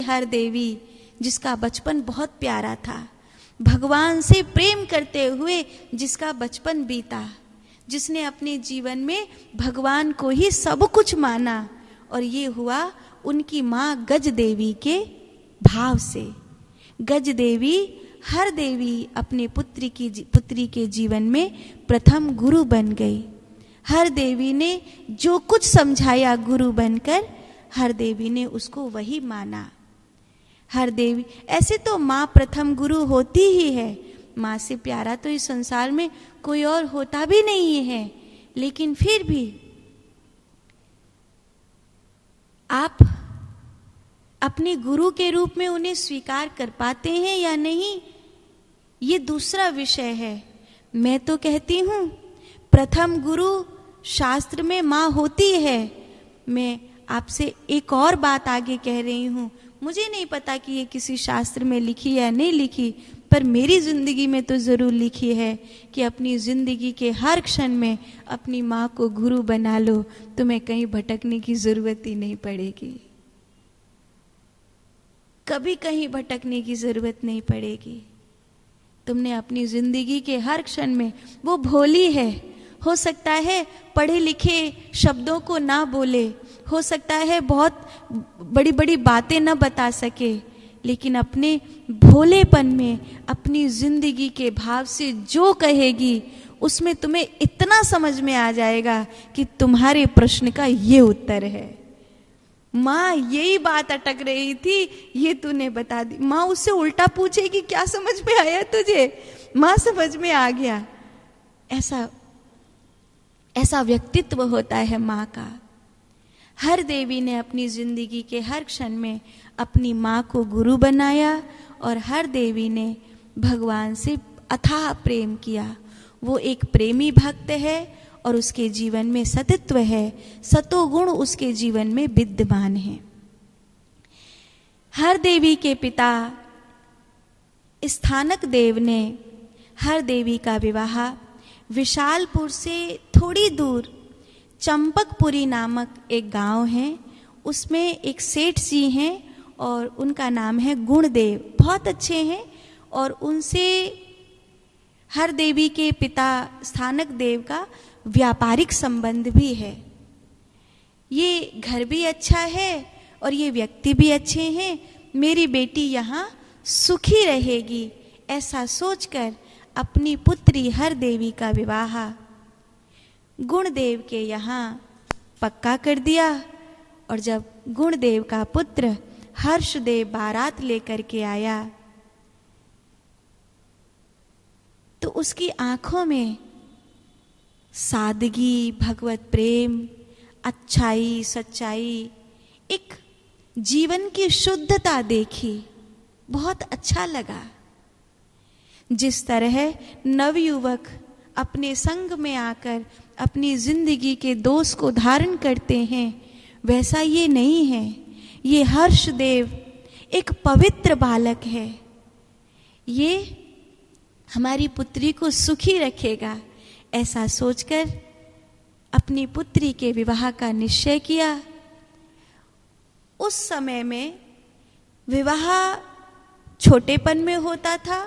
हर देवी, जिसका बचपन बहुत प्यारा था, भगवान से प्रेम करते हुए जिसका बचपन बीता, जिसने अपने जीवन में भगवान को ही सब कुछ माना, और ये हुआ उनकी माँ गज देवी के भाव से। गज देवी, हर देवी अपने पुत्री के जीवन में प्रथम गुरु बन गई। हर देवी ने जो कुछ समझाया गुरु बनकर, हर देवी ने उसको वही माना। हर देवी, ऐसे तो माँ प्रथम गुरु होती ही है, माँ से प्यारा तो इस संसार में कोई और होता भी नहीं है, लेकिन फिर भी आप अपने गुरु के रूप में उन्हें स्वीकार कर पाते हैं या नहीं, ये दूसरा विषय है। मैं तो कहती हूँ प्रथम गुरु शास्त्र में माँ होती है। मैं आपसे एक और बात आगे कह रही हूँ, मुझे नहीं पता कि ये किसी शास्त्र में लिखी या नहीं लिखी, पर मेरी जिंदगी में तो जरूर लिखी है कि अपनी जिंदगी के हर क्षण में अपनी माँ को गुरु बना लो, तुम्हें कहीं भटकने की जरूरत ही नहीं पड़ेगी, कभी कहीं भटकने की जरूरत नहीं पड़ेगी। तुमने अपनी जिंदगी के हर क्षण में, वो भोली है, हो सकता है पढ़े लिखे शब्दों को ना बोले, हो सकता है बहुत बड़ी बड़ी बातें ना बता सके, लेकिन अपने भोलेपन में अपनी जिंदगी के भाव से जो कहेगी उसमें तुम्हें इतना समझ में आ जाएगा कि तुम्हारे प्रश्न का ये उत्तर है। माँ यही बात अटक रही थी, ये तूने बता दी। माँ उससे उल्टा पूछेगी, क्या समझ में आया तुझे? माँ समझ में आ गया। ऐसा व्यक्तित्व होता है माँ का। हर देवी ने अपनी जिंदगी के हर क्षण में अपनी माँ को गुरु बनाया, और हर देवी ने भगवान से अथाह प्रेम किया। वो एक प्रेमी भक्त है और उसके जीवन में सतत्व है, सतोगुण उसके जीवन में विद्यमान है। हर देवी के पिता स्थानक देव ने हर देवी का विवाह विशालपुर से थोड़ी दूर चंपकपुरी नामक एक गांव है, उसमें एक सेठ जी हैं और उनका नाम है गुणदेव, बहुत अच्छे हैं, और उनसे हर देवी के पिता स्थानक देव का व्यापारिक संबंध भी है। ये घर भी अच्छा है और ये व्यक्ति भी अच्छे हैं, मेरी बेटी यहाँ सुखी रहेगी, ऐसा सोचकर अपनी पुत्री हर देवी का विवाह गुणदेव के यहाँ पक्का कर दिया। और जब गुणदेव का पुत्र हर्षदेव बारात लेकर के आया तो उसकी आंखों में सादगी, भगवत प्रेम, अच्छाई, सच्चाई, एक जीवन की शुद्धता देखी, बहुत अच्छा लगा। जिस तरह नवयुवक अपने संग में आकर अपनी जिंदगी के दोष को धारण करते हैं, वैसा ये नहीं है। ये हर्षदेव एक पवित्र बालक है, ये हमारी पुत्री को सुखी रखेगा, ऐसा सोचकर अपनी पुत्री के विवाह का निश्चय किया। उस समय में विवाह छोटेपन में होता था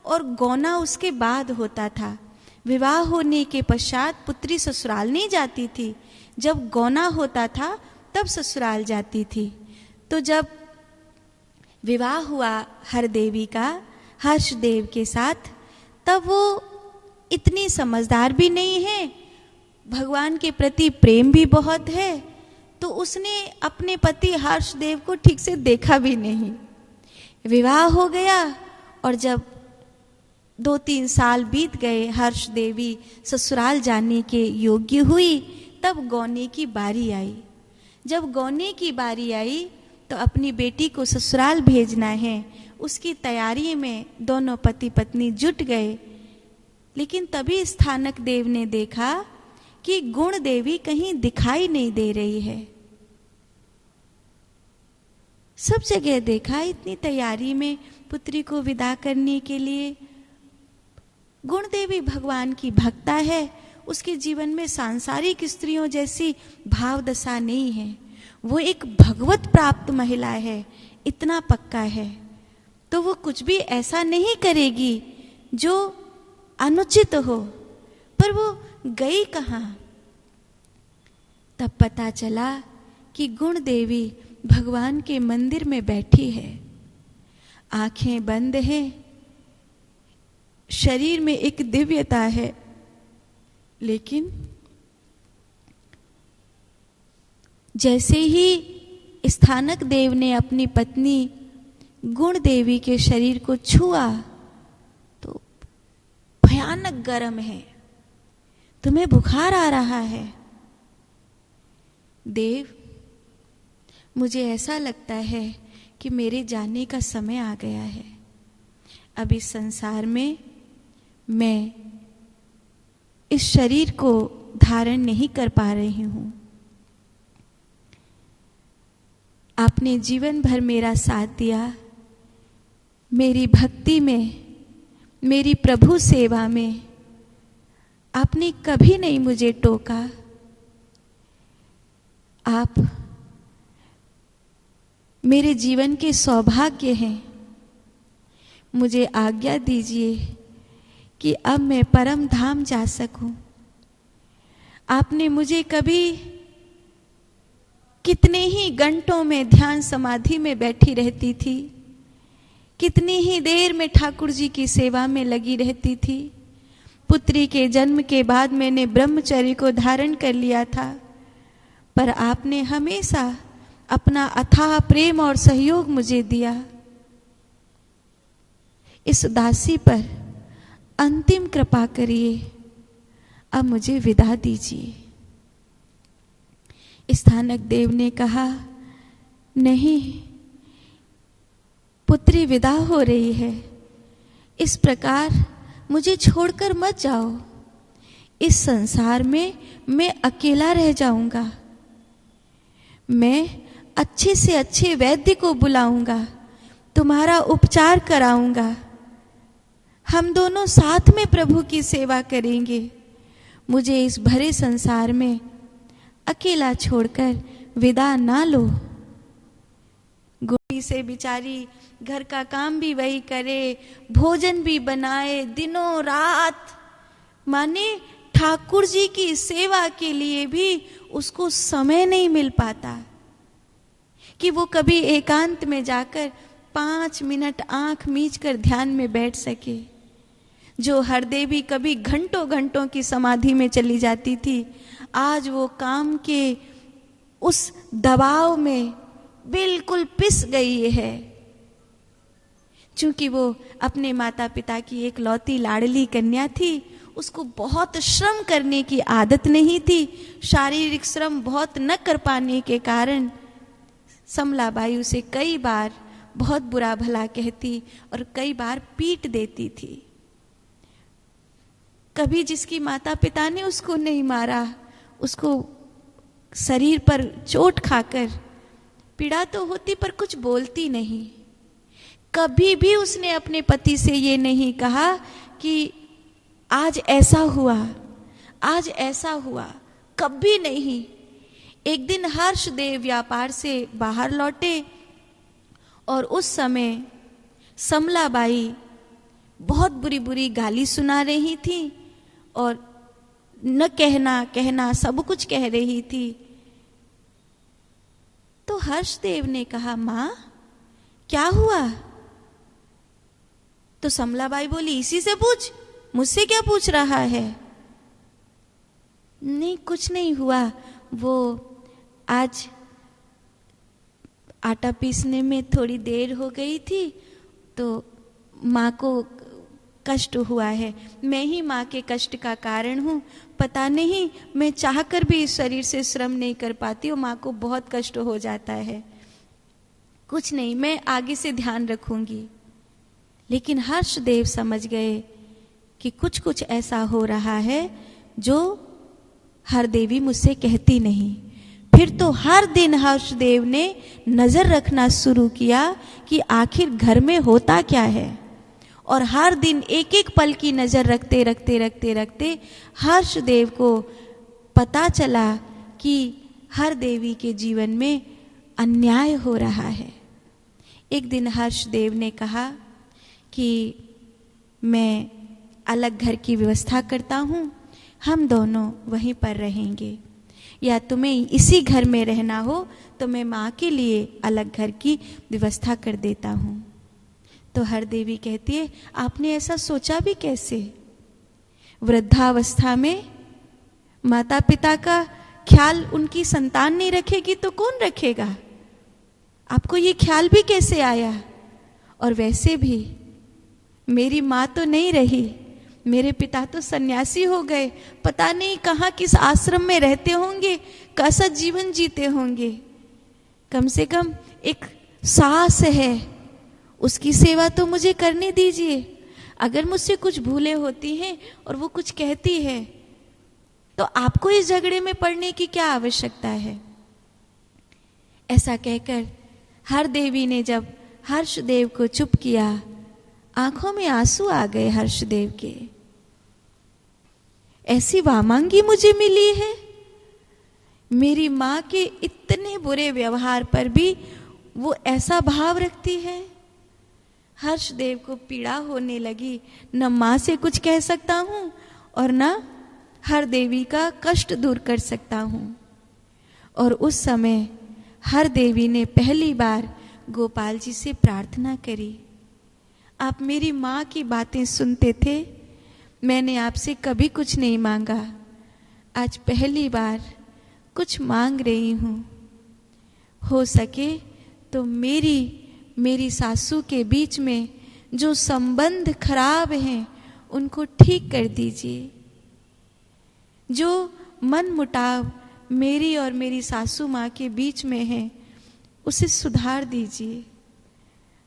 और गौना उसके बाद होता था। विवाह होने के पश्चात पुत्री ससुराल नहीं जाती थी, जब गौना होता था तब ससुराल जाती थी। तो जब विवाह हुआ हर देवी का हर्षदेव के साथ, तब वो इतनी समझदार भी नहीं है, भगवान के प्रति प्रेम भी बहुत है, तो उसने अपने पति हर्षदेव को ठीक से देखा भी नहीं। विवाह हो गया और जब 2-3 साल बीत गए, हर्ष देवी ससुराल जाने के योग्य हुई, तब गौने की बारी आई। जब गौने की बारी आई तो अपनी बेटी को ससुराल भेजना है, उसकी तैयारी में दोनों पति पत्नी जुट गए। लेकिन तभी स्थानक देव ने देखा कि गुण देवी कहीं दिखाई नहीं दे रही है। सब जगह देखा, इतनी तैयारी में पुत्री को विदा करने के लिए। गुण देवी भगवान की भक्ता है, उसके जीवन में सांसारिक स्त्रियों जैसी भाव दशा नहीं है, वो एक भगवत प्राप्त महिला है, इतना पक्का है तो वो कुछ भी ऐसा नहीं करेगी जो अनुचित हो। पर वो गई कहाँ? तब पता चला कि गुण देवी भगवान के मंदिर में बैठी है, आंखें बंद हैं, शरीर में एक दिव्यता है, लेकिन जैसे ही स्थानक देव ने अपनी पत्नी गुण देवी के शरीर को छुआ तो भयानक गर्म है, तुम्हें बुखार आ रहा है। देव, मुझे ऐसा लगता है कि मेरे जाने का समय आ गया है। अब इस संसार में मैं इस शरीर को धारण नहीं कर पा रही हूं। आपने जीवन भर मेरा साथ दिया, मेरी भक्ति में, मेरी प्रभु सेवा में आपने कभी नहीं मुझे टोका। आप मेरे जीवन के सौभाग्य हैं। मुझे आज्ञा दीजिए कि अब मैं परम धाम जा सकूं। आपने मुझे कभी कितने ही घंटों में ध्यान समाधि में बैठी रहती थी, कितनी ही देर में ठाकुर जी की सेवा में लगी रहती थी। पुत्री के जन्म के बाद मैंने ब्रह्मचर्य को धारण कर लिया था, पर आपने हमेशा अपना अथाह प्रेम और सहयोग मुझे दिया। इस दासी पर अंतिम कृपा करिए, अब मुझे विदा दीजिए। स्थानक देव ने कहा, नहीं, पुत्री विदा हो रही है, इस प्रकार मुझे छोड़कर मत जाओ। इस संसार में मैं अकेला रह जाऊंगा। मैं अच्छे से अच्छे वैद्य को बुलाऊंगा, तुम्हारा उपचार कराऊंगा। हम दोनों साथ में प्रभु की सेवा करेंगे। मुझे इस भरे संसार में अकेला छोड़कर विदा ना लो। गोरी से बिचारी घर का काम भी वही करे, भोजन भी बनाए, दिनों रात, माने ठाकुर जी की सेवा के लिए भी उसको समय नहीं मिल पाता कि वो कभी एकांत में जाकर 5 मिनट आंख मीचकर ध्यान में बैठ सके। जो हरदेवी कभी घंटों घंटों की समाधि में चली जाती थी, आज वो काम के उस दबाव में बिल्कुल पिस गई है। चूंकि वो अपने माता पिता की एक लौती लाडली कन्या थी, उसको बहुत श्रम करने की आदत नहीं थी। शारीरिक श्रम बहुत न कर पाने के कारण समलाबाई उसे कई बार बहुत बुरा भला कहती और कई बार पीट देती थी। कभी जिसकी माता पिता ने उसको नहीं मारा, उसको शरीर पर चोट खाकर पीड़ा तो होती पर कुछ बोलती नहीं। कभी भी उसने अपने पति से ये नहीं कहा कि आज ऐसा हुआ, आज ऐसा हुआ, कभी नहीं। एक दिन हर्षदेव व्यापार से बाहर लौटे और उस समय समलाबाई बहुत बुरी बुरी गाली सुना रही थी और न कहना कहना सब कुछ कह रही थी। तो हर्षदेव ने कहा, मां क्या हुआ? तो समलाबाई बोली, इसी से पूछ, मुझसे क्या पूछ रहा है? नहीं, कुछ नहीं हुआ, वो आज आटा पीसने में थोड़ी देर हो गई थी तो माँ को कष्ट हुआ है। मैं ही माँ के कष्ट का कारण हूँ। पता नहीं, मैं चाहकर भी इस शरीर से श्रम नहीं कर पाती और माँ को बहुत कष्ट हो जाता है। कुछ नहीं, मैं आगे से ध्यान रखूंगी। लेकिन हर्षदेव समझ गए कि कुछ कुछ ऐसा हो रहा है जो हर देवी मुझसे कहती नहीं। फिर तो हर दिन हर्षदेव ने नजर रखना शुरू किया कि आखिर घर में होता क्या है, और हर दिन एक एक पल की नजर रखते रखते रखते रखते हर्षदेव को पता चला कि हर देवी के जीवन में अन्याय हो रहा है। एक दिन हर्षदेव ने कहा कि मैं अलग घर की व्यवस्था करता हूँ, हम दोनों वहीं पर रहेंगे, या तुम्हें इसी घर में रहना हो तो मैं माँ के लिए अलग घर की व्यवस्था कर देता हूँ। तो हरदेवी कहती है, आपने ऐसा सोचा भी कैसे? वृद्धावस्था में माता पिता का ख्याल उनकी संतान नहीं रखेगी तो कौन रखेगा? आपको ये ख्याल भी कैसे आया? और वैसे भी मेरी माँ तो नहीं रही, मेरे पिता तो सन्यासी हो गए, पता नहीं कहाँ किस आश्रम में रहते होंगे, कैसा जीवन जीते होंगे। कम से कम एक सास है, उसकी सेवा तो मुझे करने दीजिए। अगर मुझसे कुछ भूलें होती हैं और वो कुछ कहती है तो आपको इस झगड़े में पड़ने की क्या आवश्यकता है? ऐसा कहकर हरदेवी ने जब हर्षदेव को चुप किया, आंखों में आंसू आ गए हर्षदेव के। ऐसी वामांगी मुझे मिली है, मेरी माँ के इतने बुरे व्यवहार पर भी वो ऐसा भाव रखती है। हर्षदेव को पीड़ा होने लगी, न माँ से कुछ कह सकता हूँ और न हरदेवी का कष्ट दूर कर सकता हूँ। और उस समय हरदेवी ने पहली बार गोपाल जी से प्रार्थना करी, आप मेरी माँ की बातें सुनते थे, मैंने आपसे कभी कुछ नहीं मांगा, आज पहली बार कुछ मांग रही हूँ। हो सके तो मेरी सासू के बीच में जो संबंध खराब हैं उनको ठीक कर दीजिए। जो मन मुटाव मेरी और मेरी सासू माँ के बीच में है उसे सुधार दीजिए।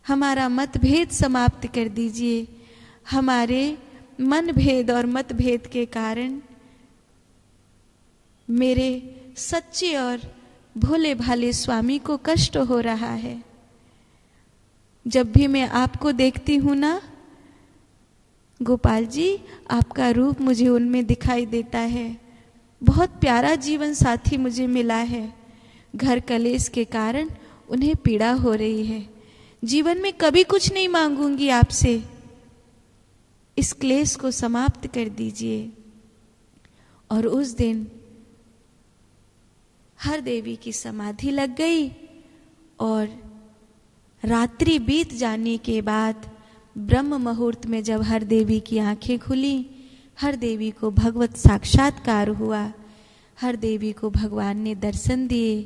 हमारा मतभेद समाप्त कर दीजिए। हमारे मनभेद और मतभेद के कारण मेरे सच्चे और भोले भाले स्वामी को कष्ट हो रहा है। जब भी मैं आपको देखती हूँ ना गोपाल जी, आपका रूप मुझे उनमें दिखाई देता है। बहुत प्यारा जीवन साथी मुझे मिला है, घर कलेश के कारण उन्हें पीड़ा हो रही है। जीवन में कभी कुछ नहीं मांगूंगी आपसे, इस क्लेश को समाप्त कर दीजिए। और उस दिन हरदेवी की समाधि लग गई और रात्रि बीत जाने के बाद ब्रह्म मुहूर्त में जब हरदेवी की आंखें खुली, हरदेवी को भगवत साक्षात्कार हुआ। हरदेवी को भगवान ने दर्शन दिए,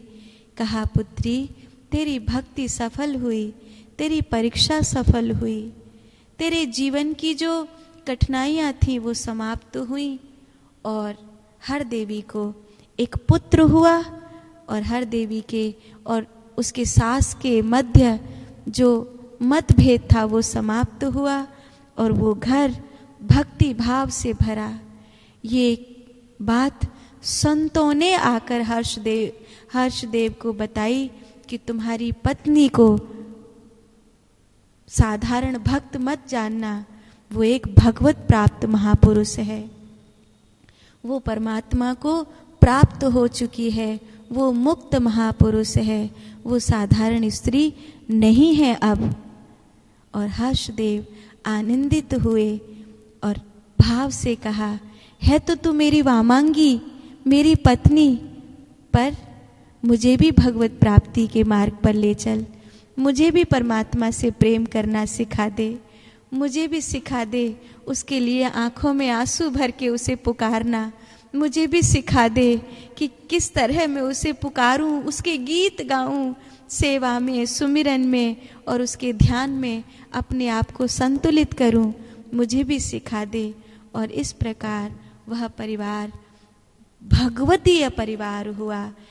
कहा पुत्री तेरी भक्ति सफल हुई, तेरी परीक्षा सफल हुई, तेरे जीवन की जो कठिनाइयाँ थी वो समाप्त हुई और हरदेवी को एक पुत्र हुआ। और हरदेवी के और उसके सास के मध्य जो मतभेद था वो समाप्त हुआ और वो घर भक्ति भाव से भरा। ये बात संतों ने आकर हर्षदेव को बताई कि तुम्हारी पत्नी को साधारण भक्त मत जानना, वो एक भगवत प्राप्त महापुरुष है, वो परमात्मा को प्राप्त हो चुकी है, वो मुक्त महापुरुष है, वो साधारण स्त्री नहीं है अब। और हर्षदेव आनंदित हुए और भाव से कहा, है तो तू मेरी वामांगी, मेरी पत्नी, पर मुझे भी भगवत प्राप्ति के मार्ग पर ले चल, मुझे भी परमात्मा से प्रेम करना सिखा दे, मुझे भी सिखा दे उसके लिए आंखों में आंसू भर के उसे पुकारना, मुझे भी सिखा दे कि किस तरह मैं उसे पुकारूं, उसके गीत गाऊं, सेवा में, सुमिरन में और उसके ध्यान में अपने आप को संतुलित करूं, मुझे भी सिखा दे। और इस प्रकार वह परिवार भगवतीय परिवार हुआ।